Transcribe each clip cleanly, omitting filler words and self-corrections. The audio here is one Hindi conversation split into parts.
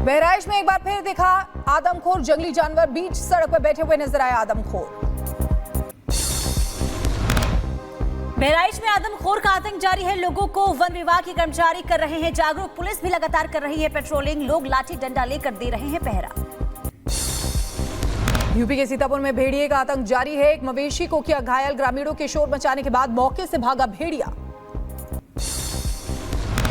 बहराइच में एक बार फिर दिखा आदमखोर जंगली जानवर। बीच सड़क पर बैठे हुए नजर आए आदमखोर। बहराइच में आदमखोर का आतंक जारी है। लोगों को वन विभाग के कर्मचारी कर रहे हैं जागरूक। पुलिस भी लगातार कर रही है पेट्रोलिंग। लोग लाठी डंडा लेकर दे रहे हैं पहरा। यूपी के सीतापुर में भेड़िए का आतंक जारी है। एक मवेशी को किया घायल। ग्रामीणों के शोर मचाने के बाद मौके से भागा भेड़िया।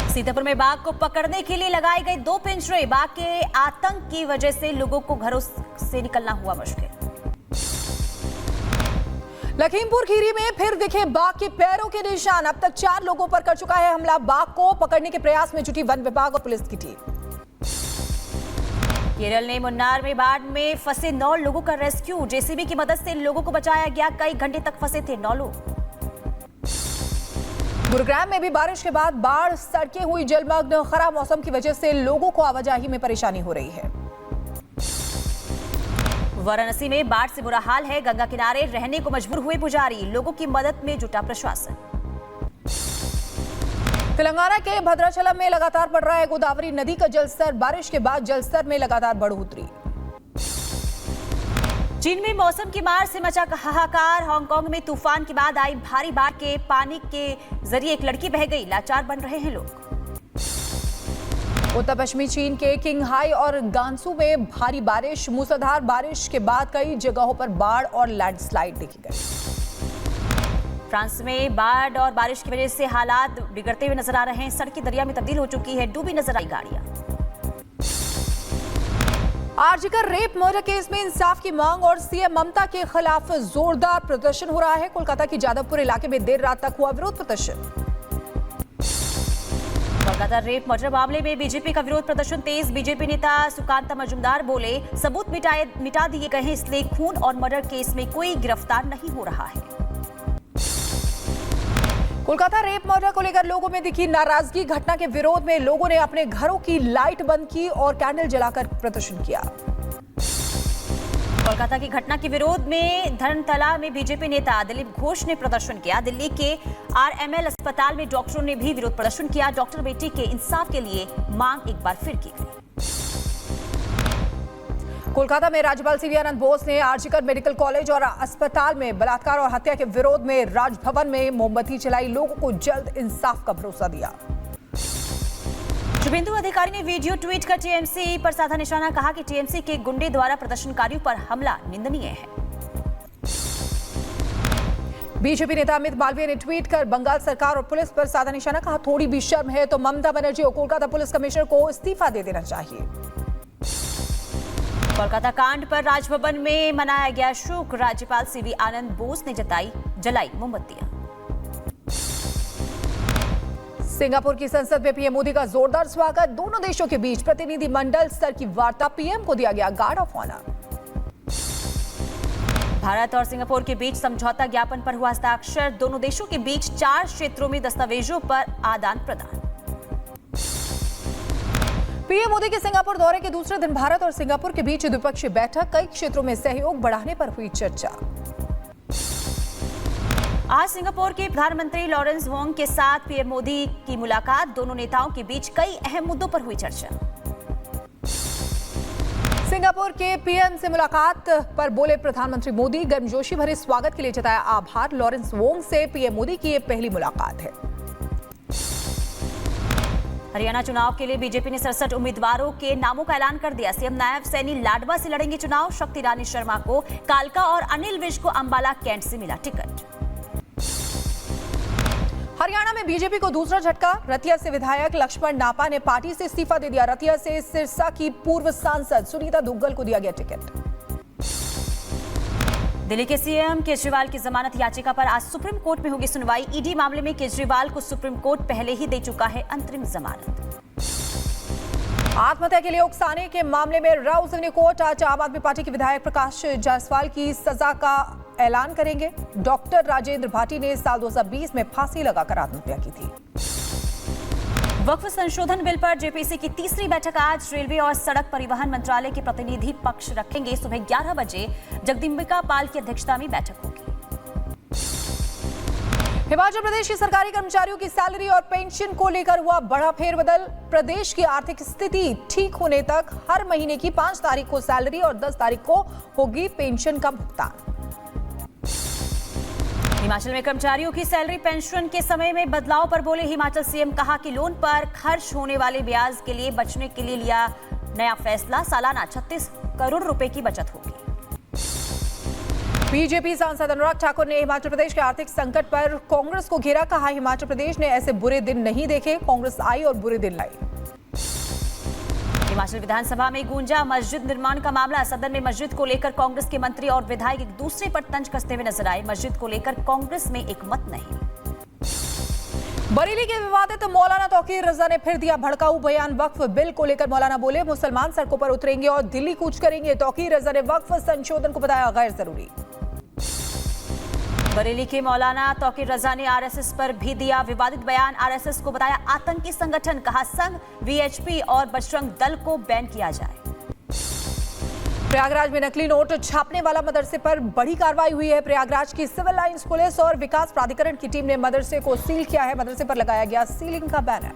सीतापुर में बाघ को पकड़ने के लिए लगाए गए 2 पिंजरे। बाघ के आतंक की वजह से लोगों को घरों से निकलना हुआ मुश्किल। लखीमपुर खीरी में फिर दिखे बाघ के पैरों के निशान। अब तक 4 लोगों पर कर चुका है हमला। बाघ को पकड़ने के प्रयास में जुटी वन विभाग और पुलिस की टीम। केरल ने मुन्नार में बाढ़ में फंसे 9 लोगों का रेस्क्यू। जेसीबी की मदद से लोगों को बचाया गया। कई घंटे तक फंसे थे 9 लोग। गुरुग्राम में भी बारिश के बाद बाढ़, सड़कें हुई जलमग्न। खराब मौसम की वजह से लोगों को आवाजाही में परेशानी हो रही है। वाराणसी में बाढ़ से बुरा हाल है। गंगा किनारे रहने को मजबूर हुए पुजारी। लोगों की मदद में जुटा प्रशासन। तेलंगाना के भद्राचलम में लगातार बढ़ रहा है गोदावरी नदी का जलस्तर। बारिश के बाद जलस्तर में लगातार बढ़ोतरी। चीन में मौसम की मार से मचा हाहाकार। हांगकांग में तूफान के बाद आई भारी बाढ़ के पानी के जरिए एक लड़की बह गई। लाचार बन रहे हैं लोग। उत्तर पश्चिमी चीन के किंगहाई और गांसू में भारी बारिश। मूसलाधार बारिश के बाद कई जगहों पर बाढ़ और लैंडस्लाइड देखी गई। फ्रांस में बाढ़ और बारिश की वजह से हालात बिगड़ते हुए नजर आ रहे हैं। सड़कें दरिया में तब्दील हो चुकी है। डूबी नजर आई गाड़ियां। आरजीकर रेप मर्डर केस में इंसाफ की मांग और सीएम ममता के खिलाफ जोरदार प्रदर्शन हो रहा है। कोलकाता की जादवपुर इलाके में देर रात तक हुआ विरोध प्रदर्शन। कोलकाता रेप मर्डर मामले में बीजेपी का विरोध प्रदर्शन तेज। बीजेपी नेता सुकांता मजुमदार बोले, सबूत मिटा दिए गए हैं, इसलिए खून और मर्डर केस में कोई गिरफ्तार नहीं हो रहा है। कोलकाता रेप मर्डर को लेकर लोगों में दिखी नाराजगी। घटना के विरोध में लोगों ने अपने घरों की लाइट बंद की और कैंडल जलाकर प्रदर्शन किया। कोलकाता की घटना के विरोध में धर्मतला में बीजेपी नेता दिलीप घोष ने प्रदर्शन किया। दिल्ली के आरएमएल अस्पताल में डॉक्टरों ने भी विरोध प्रदर्शन किया। डॉक्टर बेटी के इंसाफ के लिए मांग एक बार फिर की गई। कोलकाता में राज्यपाल सीवी आनंद बोस ने आरजीकर मेडिकल कॉलेज और अस्पताल में बलात्कार और हत्या के विरोध में राजभवन में मोमबत्ती जलाई। लोगों को जल्द इंसाफ का भरोसा दिया। शुभेंदु अधिकारी ने वीडियो ट्वीट कर टीएमसी पर साधा निशाना। कहा कि टीएमसी के गुंडे द्वारा प्रदर्शनकारियों पर हमला निंदनीय है। बीजेपी नेता अमित मालवीय ने ट्वीट कर बंगाल सरकार और पुलिस पर साधा निशाना। कहा, थोड़ी भी शर्म है तो ममता बनर्जी और कोलकाता पुलिस कमिश्नर को इस्तीफा दे देना चाहिए। कोलकाता कांड पर राजभवन में मनाया गया शोक। राज्यपाल सीवी आनंद बोस ने जलाई मोमबत्तियां। सिंगापुर की संसद में पीएम मोदी का जोरदार स्वागत। दोनों देशों के बीच प्रतिनिधिमंडल स्तर की वार्ता। पीएम को दिया गया गार्ड ऑफ ऑनर। भारत और सिंगापुर के बीच समझौता ज्ञापन पर हुआ हस्ताक्षर। दोनों देशों के बीच 4 क्षेत्रों में दस्तावेजों पर आदान प्रदान। पीएम मोदी के सिंगापुर दौरे के दूसरे दिन भारत और सिंगापुर के बीच द्विपक्षीय बैठक। कई क्षेत्रों में सहयोग बढ़ाने पर हुई चर्चा। आज सिंगापुर के प्रधानमंत्री लॉरेंस वोंग के साथ पीएम मोदी की मुलाकात। दोनों नेताओं के बीच कई अहम मुद्दों पर हुई चर्चा। सिंगापुर के पीएम से मुलाकात पर बोले प्रधानमंत्री मोदी। गर्मजोशी भरे स्वागत के लिए जताया आभार। लॉरेंस वोंग से पीएम मोदी की यह पहली मुलाकात है। हरियाणा चुनाव के लिए बीजेपी ने 67 उम्मीदवारों के नामों का ऐलान कर दिया। सीएम नायब सैनी लाडवा से लड़ेंगे चुनाव। शक्ति रानी शर्मा को कालका और अनिल विज को अंबाला कैंट से मिला टिकट। हरियाणा में बीजेपी को दूसरा झटका। रतिया से विधायक लक्ष्मण नापा ने पार्टी से इस्तीफा दे दिया। रतिया से सिरसा की पूर्व सांसद सुनीता दुग्गल को दिया गया टिकट। दिल्ली के सीएम केजरीवाल की जमानत याचिका पर आज सुप्रीम कोर्ट में होगी सुनवाई। ईडी मामले में केजरीवाल को सुप्रीम कोर्ट पहले ही दे चुका है अंतरिम जमानत। आत्महत्या के लिए उकसाने के मामले में राउ सिवनी कोर्ट आज आम आदमी पार्टी के विधायक प्रकाश जायसवाल की सजा का ऐलान करेंगे। डॉक्टर राजेंद्र भाटी ने साल 2020 में फांसी लगाकर आत्महत्या की थी। वक्फ संशोधन बिल पर जेपीसी की तीसरी बैठक आज। रेलवे और सड़क परिवहन मंत्रालय के प्रतिनिधि पक्ष रखेंगे। सुबह 11 बजे जगदम्बिका पाल की अध्यक्षता में बैठक होगी। हिमाचल प्रदेश की सरकारी कर्मचारियों की सैलरी और पेंशन को लेकर हुआ बड़ा फेरबदल। प्रदेश की आर्थिक स्थिति ठीक होने तक हर महीने की 5 तारीख को सैलरी और 10 तारीख को होगी पेंशन का भुगतान। हिमाचल में कर्मचारियों की सैलरी पेंशन के समय में बदलाव पर बोले हिमाचल सीएम। कहा कि लोन पर खर्च होने वाले ब्याज के लिए बचने के लिए लिया नया फैसला। सालाना 36 करोड़ रुपए की बचत होगी। बीजेपी सांसद अनुराग ठाकुर ने हिमाचल प्रदेश के आर्थिक संकट पर कांग्रेस को घेरा। कहा हिमाचल प्रदेश ने ऐसे बुरे दिन नहीं देखे, कांग्रेस आई और बुरे दिन लाई। हिमाचल विधानसभा में गूंजा मस्जिद निर्माण का मामला। सदन में मस्जिद को लेकर कांग्रेस के मंत्री और विधायक एक दूसरे पर तंज कसते हुए नजर आए। मस्जिद को लेकर कांग्रेस में एक मत नहीं। बरेली के विवादित मौलाना तौकीर रजा ने फिर दिया भड़काऊ बयान। वक्फ बिल को लेकर मौलाना बोले मुसलमान सड़कों पर उतरेंगे और दिल्ली कूच करेंगे। तौकीर रजा ने वक्फ संशोधन को बताया गैर जरूरी। बरेली के मौलाना तौकीर रजा ने आरएसएस पर भी दिया विवादित बयान। आरएसएस को बताया आतंकी संगठन। कहा संघ, वीएचपी और बजरंग दल को बैन किया जाए। प्रयागराज में नकली नोट छापने वाला मदरसे पर बड़ी कार्रवाई हुई है। प्रयागराज की सिविल लाइंस पुलिस और विकास प्राधिकरण की टीम ने मदरसे को सील किया है। मदरसे पर लगाया गया सीलिंग का बैनर।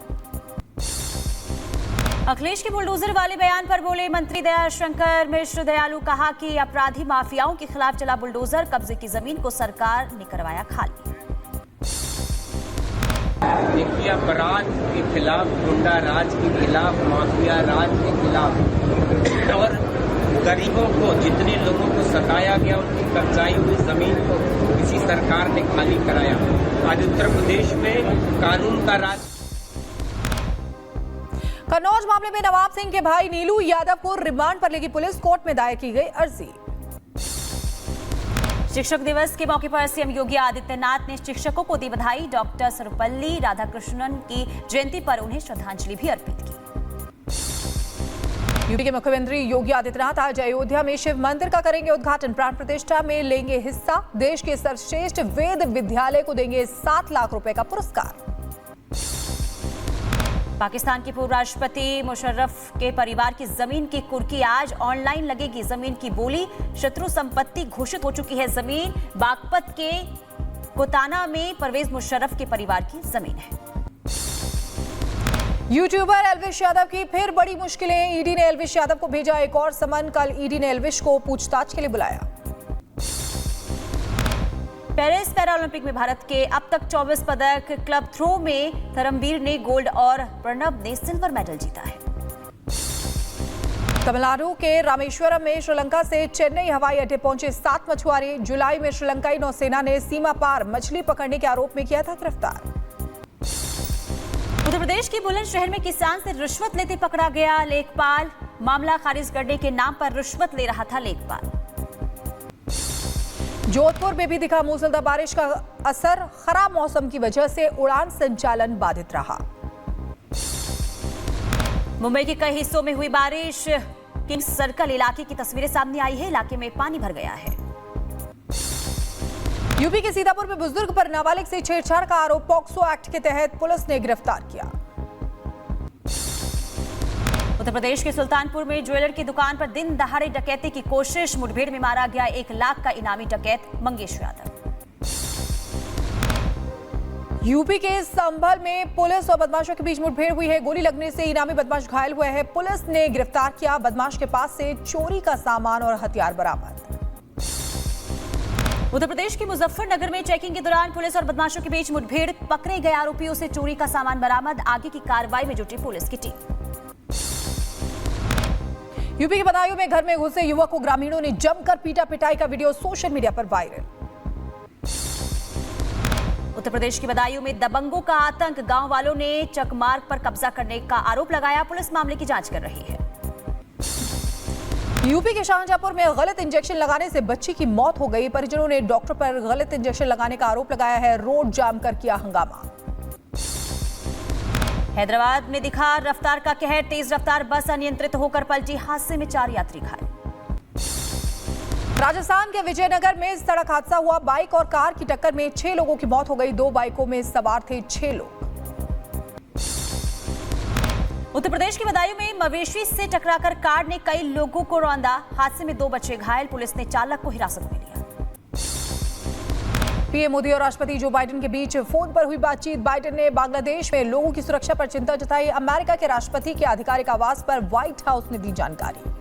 अखिलेश के बुलडोजर वाले बयान पर बोले मंत्री दयाशंकर मिश्र दयालु। कहा कि अपराधी माफियाओं के खिलाफ चला बुलडोजर। कब्जे की जमीन को सरकार ने करवाया खाली। देखिए, अपराध के खिलाफ, गुंडा राज के खिलाफ, माफिया राज के खिलाफ और गरीबों को, जितने लोगों को सताया गया, उनकी कब्जाई हुई जमीन को किसी सरकार ने खाली कराया। आज उत्तर प्रदेश में कानून का राज। कन्नौज मामले में नवाब सिंह के भाई नीलू यादव को रिमांड पर लेगी पुलिस। कोर्ट में दायर की गई अर्जी। शिक्षक दिवस के मौके पर सीएम योगी आदित्यनाथ ने शिक्षकों को दी बधाई। डॉक्टर सर्वपल्ली राधाकृष्णन की जयंती पर उन्हें श्रद्धांजलि भी अर्पित की। यूपी के मुख्यमंत्री योगी आदित्यनाथ आज अयोध्या में शिव मंदिर का करेंगे उद्घाटन। प्राण प्रतिष्ठा में लेंगे हिस्सा। देश के सर्वश्रेष्ठ वेद विद्यालय को देंगे 7 लाख रुपए का पुरस्कार। पाकिस्तान के पूर्व राष्ट्रपति मुशर्रफ के परिवार की जमीन की कुर्की आज ऑनलाइन लगेगी। जमीन की बोली शत्रु संपत्ति घोषित हो चुकी है। जमीन बागपत के कोताना में परवेज मुशर्रफ के परिवार की जमीन है। यूट्यूबर एल्विश यादव की फिर बड़ी मुश्किलें। ईडी ने एल्विश यादव को भेजा एक और समन। कल ईडी ने एल्विश को पूछताछ के लिए बुलाया। पेरिस पैरालंपिक में भारत के अब तक 24 पदक। क्लब थ्रो में धर्मवीर ने गोल्ड और प्रणब ने सिल्वर मेडल जीता है। तमिलनाडु के रामेश्वरम में श्रीलंका से चेन्नई हवाई अड्डे पहुंचे 7 मछुआरे। जुलाई में श्रीलंकाई नौसेना ने सीमा पार मछली पकड़ने के आरोप में किया था गिरफ्तार। उत्तर प्रदेश के बुलंदशहर में किसान से रिश्वत लेते पकड़ा गया लेखपाल। मामला खारिज करने के नाम पर रिश्वत ले रहा था लेखपाल। जोधपुर में भी दिखा मूसलाधार बारिश का असर। खराब मौसम की वजह से उड़ान संचालन बाधित रहा। मुंबई के कई हिस्सों में हुई बारिश। किंग्स सर्कल इलाके की तस्वीरें सामने आई है। इलाके में पानी भर गया है। यूपी के सीतापुर में बुजुर्ग पर नाबालिग से छेड़छाड़ का आरोप। पॉक्सो एक्ट के तहत पुलिस ने गिरफ्तार किया। उत्तर प्रदेश के सुल्तानपुर में ज्वेलर की दुकान पर दिन दहाड़े डकैती की कोशिश। मुठभेड़ में मारा गया 1 लाख का इनामी डकैत मंगेश यादव। यूपी के संभल में पुलिस और बदमाशों के बीच मुठभेड़ हुई है। गोली लगने से इनामी बदमाश घायल हुए हैं। पुलिस ने गिरफ्तार किया। बदमाश के पास से चोरी का सामान और हथियार बरामद। उत्तर प्रदेश के मुजफ्फरनगर में चेकिंग के दौरान पुलिस और बदमाशों के बीच मुठभेड़। पकड़े गए आरोपियों से चोरी का सामान बरामद। आगे की कार्रवाई में जुटी पुलिस की टीम। यूपी के बदायूं में घर में घुसे युवक को ग्रामीणों ने जमकर पीटा। पिटाई का वीडियो सोशल मीडिया पर वायरल। उत्तर प्रदेश के बदायूं में दबंगों का आतंक। गांव वालों ने चकमार्ग पर कब्जा करने का आरोप लगाया। पुलिस मामले की जांच कर रही है। यूपी के शाहजहांपुर में गलत इंजेक्शन लगाने से बच्ची की मौत हो गई। परिजनों ने डॉक्टर पर गलत इंजेक्शन लगाने का आरोप लगाया है। रोड जाम कर किया हंगामा। हैदराबाद में दिखा रफ्तार का कहर। तेज रफ्तार बस अनियंत्रित होकर पलटी। हादसे में 4 यात्री घायल। राजस्थान के विजयनगर में सड़क हादसा हुआ। बाइक और कार की टक्कर में 6 लोगों की मौत हो गई। 2 बाइकों में सवार थे 6 लोग। उत्तर प्रदेश के बदायूं में मवेशी से टकराकर कार ने कई लोगों को रौंदा। हादसे में 2 बच्चे घायल। पुलिस ने चालक को हिरासत में लिया। पीएम मोदी और राष्ट्रपति जो बाइडेन के बीच फोन पर हुई बातचीत। बाइडेन ने बांग्लादेश में लोगों की सुरक्षा पर चिंता जताई। अमेरिका के राष्ट्रपति के आधिकारिक आवास पर व्हाइट हाउस ने दी जानकारी।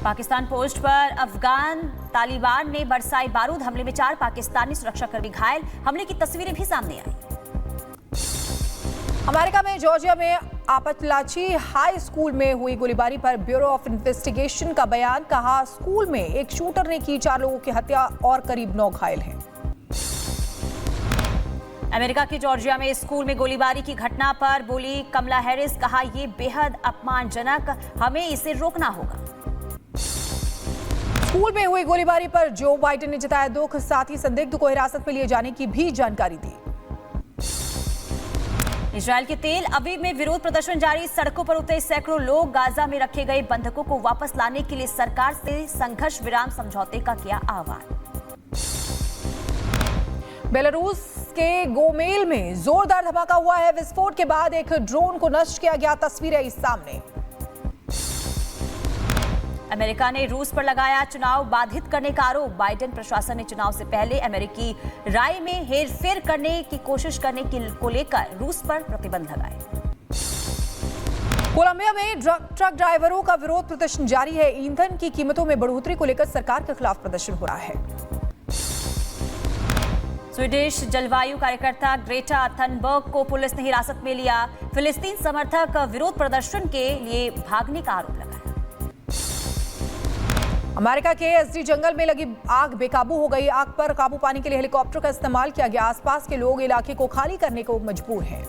पाकिस्तान पोस्ट पर अफगान तालिबान ने बरसाए बारूद हमले में 4 पाकिस्तानी सुरक्षाकर्मी घायल। हमले की तस्वीरें भी सामने आई। अमेरिका में जॉर्जिया में आपतलाची हाई स्कूल में हुई गोलीबारी पर ब्यूरो ऑफ इन्वेस्टिगेशन का बयान। कहा, स्कूल में एक शूटर ने की 4 लोगों की हत्या और करीब 9 घायल हैं। अमेरिका की जॉर्जिया में स्कूल में गोलीबारी की घटना पर बोली कमला हैरिस। कहा, यह बेहद अपमानजनक, हमें इसे रोकना होगा। स्कूल में हुई गोलीबारी पर जो बाइडेन ने जताया दुख। साथ ही संदिग्ध को हिरासत में लिए जाने की भी जानकारी दी। इजरायल के तेल अवीव में विरोध प्रदर्शन जारी। सड़कों पर उतरे सैकड़ों लोग। गाजा में रखे गए बंधकों को वापस लाने के लिए सरकार से संघर्ष विराम समझौते का किया आह्वान। बेलारूस के गोमेल में जोरदार धमाका हुआ है। विस्फोट के बाद एक ड्रोन को नष्ट किया गया। तस्वीरें इस सामने। अमेरिका ने रूस पर लगाया चुनाव बाधित करने का आरोप। बाइडेन प्रशासन ने चुनाव से पहले अमेरिकी राय में हेरफेर करने की कोशिश करने को लेकर रूस पर प्रतिबंध लगाए। कोलंबिया में ट्रक ड्राइवरों का विरोध प्रदर्शन जारी है। ईंधन की कीमतों में बढ़ोतरी को लेकर सरकार के खिलाफ प्रदर्शन हो रहा है। स्वीडिश जलवायु कार्यकर्ता ग्रेटा थनबर्ग को पुलिस ने हिरासत में लिया। फिलिस्तीन समर्थक विरोध प्रदर्शन के लिए भागने का आरोप लगाया। अमेरिका के एसडी जंगल में लगी आग बेकाबू हो गई। आग पर काबू पाने के लिए हेलीकॉप्टर का इस्तेमाल किया गया। आसपास के लोग इलाके को खाली करने को मजबूर हैं।